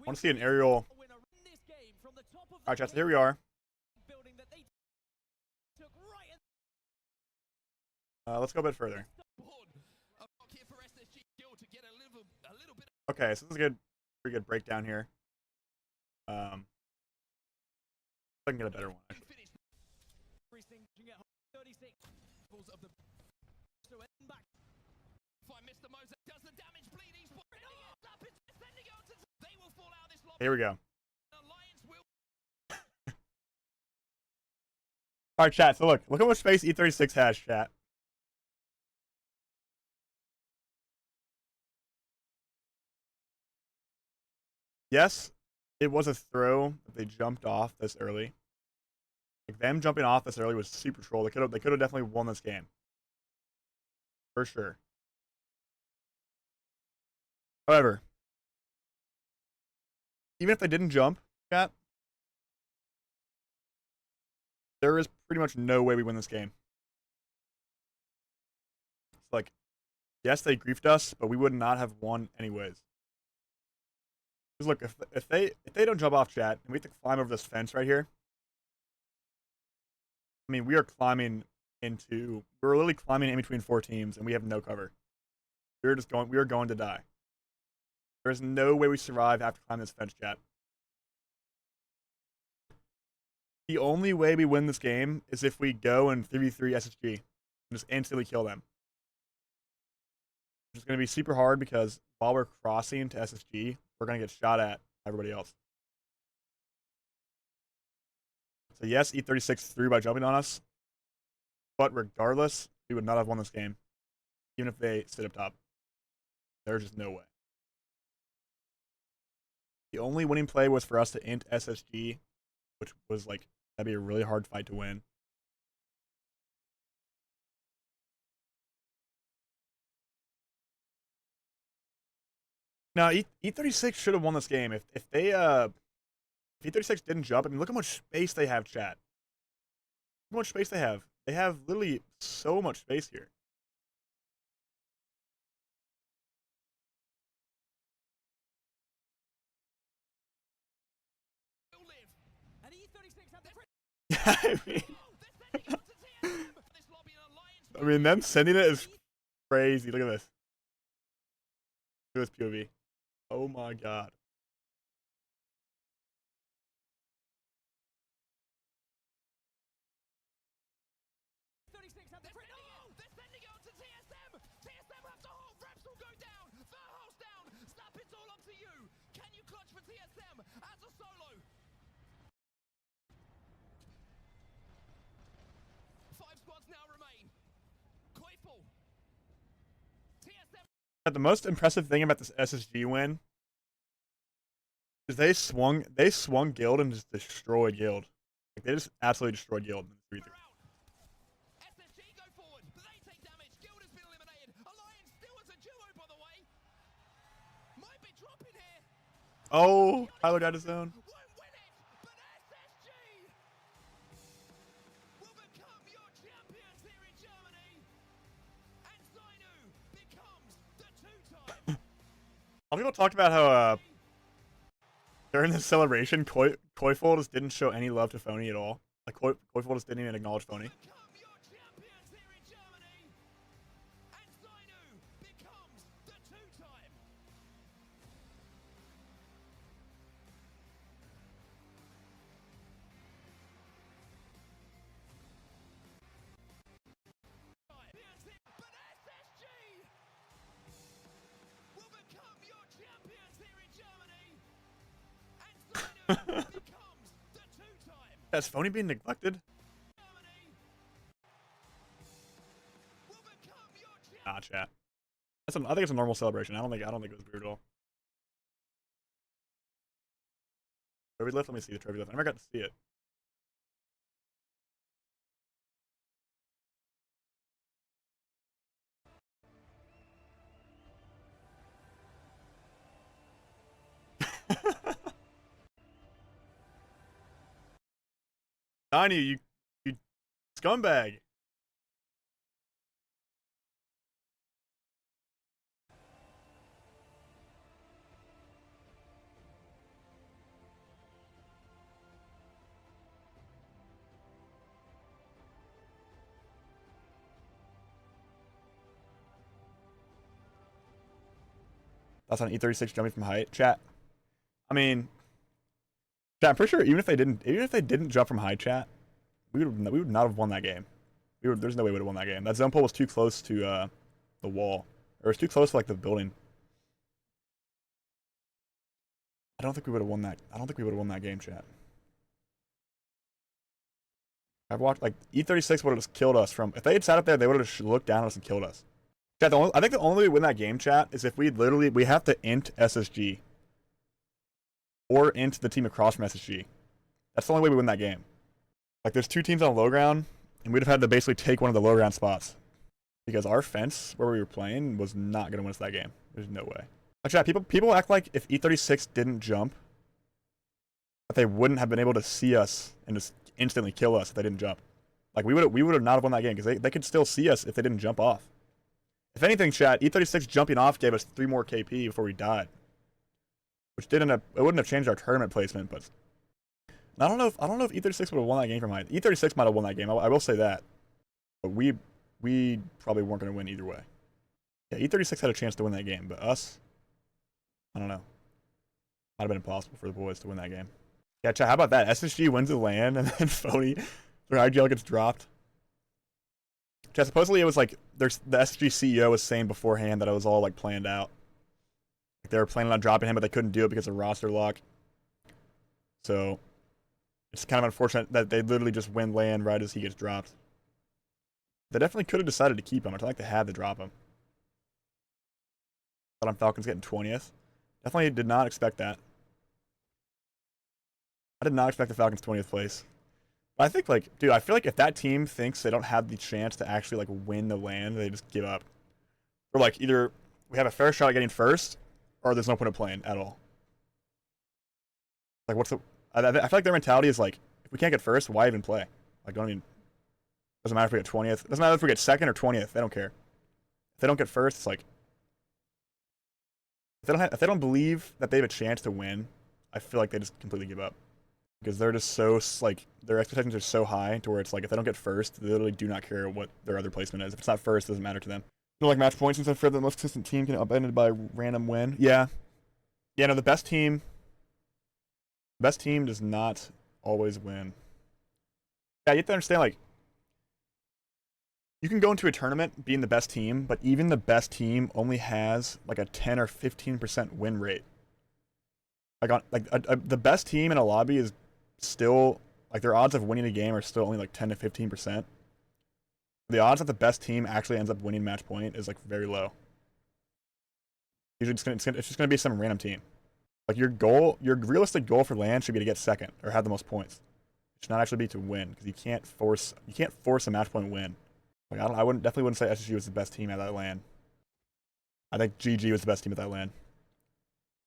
want to see an aerial. All right, chat. So here we are. Let's go a bit further. Okay, so this is a good, pretty good breakdown here. I can get a better one. Actually. Here we go. All right, chat. So look how much space E36 has, chat. Yes, it was a throw that they jumped off this early. Like them jumping off this early was super troll. They could have definitely won this game. For sure. However, even if they didn't jump, chat, there is pretty much no way we win this game. It's like, yes, they griefed us, but we would not have won anyways. Because look, if they don't jump off, chat, and we have to climb over this fence right here. I mean, we are climbing into. We're literally climbing in between 4 teams, and we have no cover. We are going to die. There is no way we survive after climbing this fence, chat. The only way we win this game is if we go and 3v3 SSG and just instantly kill them. It's going to be super hard because while we're crossing to SSG, we're going to get shot at by everybody else. So yes, E36 threw by jumping on us, but regardless, we would not have won this game, even if they sit up top. There's just no way. The only winning play was for us to int SSG, which was like, that'd be a really hard fight to win. Now, E36 should have won this game. If E36 didn't jump, I mean, look how much space they have, chat. Look how much space they have. They have literally so much space here. I mean, them sending it is crazy. Look at this. Look at this POV. Oh my god. They're sending it to TSM. TSM have to hold. Reps will go down. Verhulst down. Snap, it's all up to you. Can you clutch for TSM as a solo? 5 squads now remain. Koifel. TSM. The most impressive thing about this SSG win is they swung Guild and just destroyed Guild. Like, they just absolutely destroyed Guild in 3-3. Oh, Tyler got his own. A lot of people talked about how during the celebration, Koifel just didn't show any love to Phony at all. Like Koifel just didn't even acknowledge Phony. Has Phony being neglected? Nah, chat. I think it's a normal celebration. I don't think it was weird at all. Trophy lift. Let me see the trophy lift. I never got to see it. Tiny, you scumbag. That's on E36 jumping from height. Chat. I mean, chat, I'm pretty sure even if they didn't jump from height, chat, we would not have won that game. There's no way we would have won that game. That zone pull was too close to the wall. Or it was too close to like the building. I don't think we would have won that. I don't think we would have won that game, chat. I've watched like E36 would have just killed us from. If they had sat up there, they would have just looked down at us and killed us. Chat, I think the only way we win that game, chat, is if we have to int SSG or int the team across from SSG. That's the only way we win that game. Like there's two teams on low ground, and we'd have had to basically take one of the low ground spots because our fence where we were playing was not gonna win us that game. There's no way. Like, chat, people act like if E36 didn't jump, that they wouldn't have been able to see us and just instantly kill us if they didn't jump. Like we would have not have won that game because they could still see us if they didn't jump off. If anything, chat, E36 jumping off gave us 3 more KP before we died, which it wouldn't have changed our tournament placement, but I don't know if E36 would have won that game from height. E36 might have won that game. I will say that, but we probably weren't going to win either way. Yeah, E36 had a chance to win that game, but us, I don't know. Might have been impossible for the boys to win that game. Yeah, chat, how about that? SSG wins the land, and then Phony, their IGL gets dropped. Chat, supposedly it was like, the SSG CEO was saying beforehand that it was all like planned out. Like they were planning on dropping him, but they couldn't do it because of roster lock. So, it's kind of unfortunate that they literally just win land right as he gets dropped. They definitely could have decided to keep him. I think they had to drop him. Thought on Falcons getting 20th. Definitely did not expect that. I did not expect the Falcons 20th place. But I think, like, dude, I feel like if that team thinks they don't have the chance to actually, like, win the land, they just give up. Or, like, either we have a fair shot at getting first, or there's no point of playing at all. Like, what's the... I feel like their mentality is, like, if we can't get first, why even play? Like, don't even... Doesn't matter if we get 20th. Doesn't matter if we get second or 20th. They don't care. If they don't get first, it's like... If they don't believe that they have a chance to win, I feel like they just completely give up. Because they're just so, like, their expectations are so high to where it's like, if they don't get first, they literally do not care what their other placement is. If it's not first, it doesn't matter to them. You know, like, match points, since I feel the most consistent team can upended by a random win. Yeah. Yeah, no, the best team does not always win. Yeah, you have to understand, like, you can go into a tournament being the best team, but even the best team only has, like, a 10 or 15% win rate. The best team in a lobby is still, like, their odds of winning a game are still only like 10 to 15%. The odds that the best team actually ends up winning match point is like very low. Usually it's just gonna be some random team. Like your realistic goal for LAN should be to get second or have the most points. It should not actually be to win because you can't force a match point win. Like I definitely wouldn't say SSG was the best team at that LAN. I think GG was the best team at that LAN.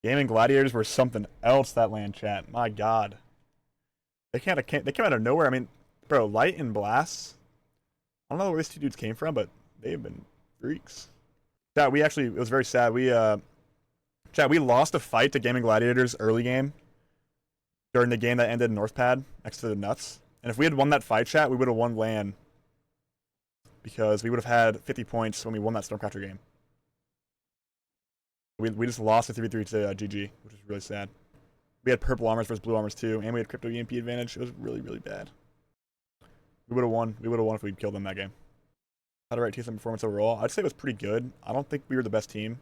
Gaming Gladiators were something else that LAN, chat. My God. They came out of nowhere. I mean, bro, Light and Blast. I don't know where these two dudes came from, but they've been freaks. Chat, it was very sad. We lost a fight to Gaming Gladiators early game during the game that ended in Northpad next to the Nuts. And if we had won that fight, chat, we would have won LAN because we would have had 50 points when we won that Stormcatcher game. We just lost a 3-3 to GG, which was really sad. We had purple armors versus blue armors too, and we had crypto EMP advantage. It was really, really bad. We would have won. We would have won if we'd killed them that game. How to rate TSM performance overall? I'd say it was pretty good. I don't think we were the best team.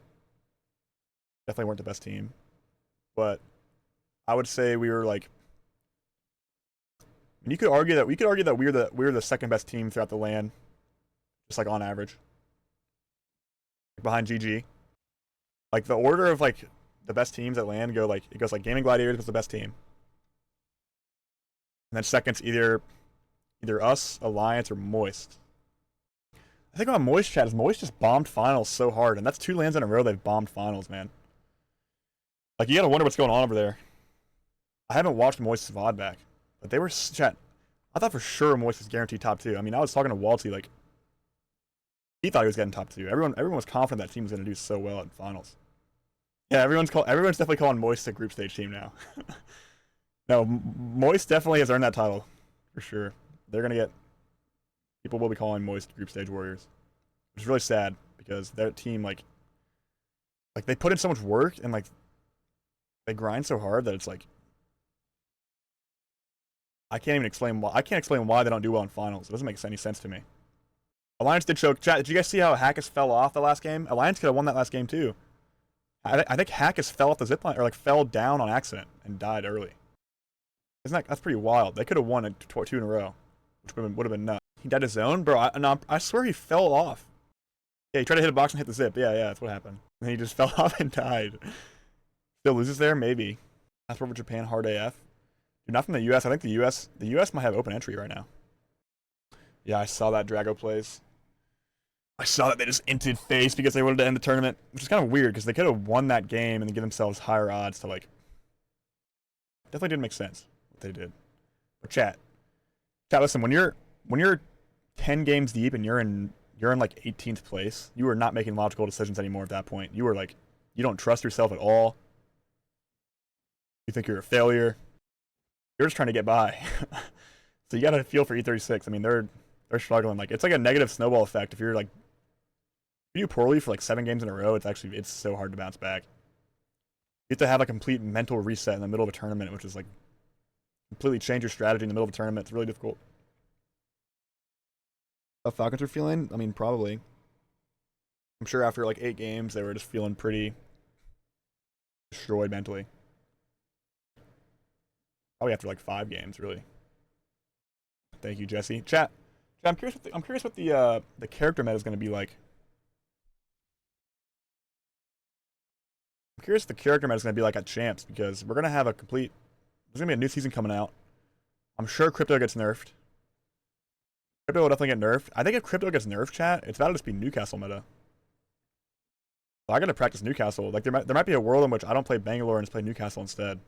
Definitely weren't the best team. But I would say we were like... And you could argue that we were the second best team throughout the LAN. Just like on average. Behind GG. Like the order of like the best teams at LAN it goes like Gaming Gladiators was the best team. And then second's either us, Alliance, or Moist. I think about Moist, chat is Moist just bombed finals so hard, and that's 2 LANs in a row they've bombed finals, man. Like you gotta wonder what's going on over there. I haven't watched Moist's VOD back, but they were chat. I thought for sure Moist was guaranteed top 2. I mean, I was talking to Walty, like he thought he was getting top 2. Everyone was confident that team was gonna do so well at finals. Yeah, everyone's definitely calling Moist a group stage team now. No, Moist definitely has earned that title, for sure. People will be calling Moist group stage warriors, which is really sad because their team, like, Like, they put in so much work, and, like, they grind so hard that it's, like, I can't explain why they don't do well in finals. It doesn't make any sense to me. Alliance did choke. Chat, did you guys see how Hackus fell off the last game? Alliance could have won that last game, too. I think Hackus fell off the zipline, or, like, fell down on accident and died early. That's pretty wild. They could have won it 2 in a row, which would have been nuts. He died his zone? Bro, I swear he fell off. Yeah, he tried to hit a box and hit the zip. Yeah, that's what happened. And he just fell off and died. Still loses there? Maybe. That's for Japan, hard AF. Dude, not from the US. I think the US might have open entry right now. Yeah, I saw that Drago plays. I saw that they just inted face because they wanted to end the tournament, which is kind of weird because they could have won that game and then give themselves higher odds to, like, definitely didn't make sense what they did. But chat, listen, when you're 10 games deep and you're in like 18th place, you are not making logical decisions anymore at that point. You are like, you don't trust yourself at all. You think you're a failure. You're just trying to get by. So you got to feel for E36. I mean, they're struggling. Like, it's like a negative snowball effect. If you're like, if you do poorly for like 7 games in a row, it's so hard to bounce back. You have to have a complete mental reset in the middle of a tournament, which is like completely change your strategy in the middle of a tournament. It's really difficult. How Falcons are feeling? I mean, probably. I'm sure after like 8 games, they were just feeling pretty destroyed mentally. Probably after like 5 games, really. Thank you, Jesse. Chat, I'm curious what the character meta is going to be like. I'm curious what the character meta is going to be like at Champs, because we're going to have there's going to be a new season coming out. I'm sure Crypto gets nerfed. Crypto will definitely get nerfed. I think if Crypto gets nerfed, chat, it's about to just be Newcastle meta. So I got to practice Newcastle. Like, there might be a world in which I don't play Bangalore and just play Newcastle instead.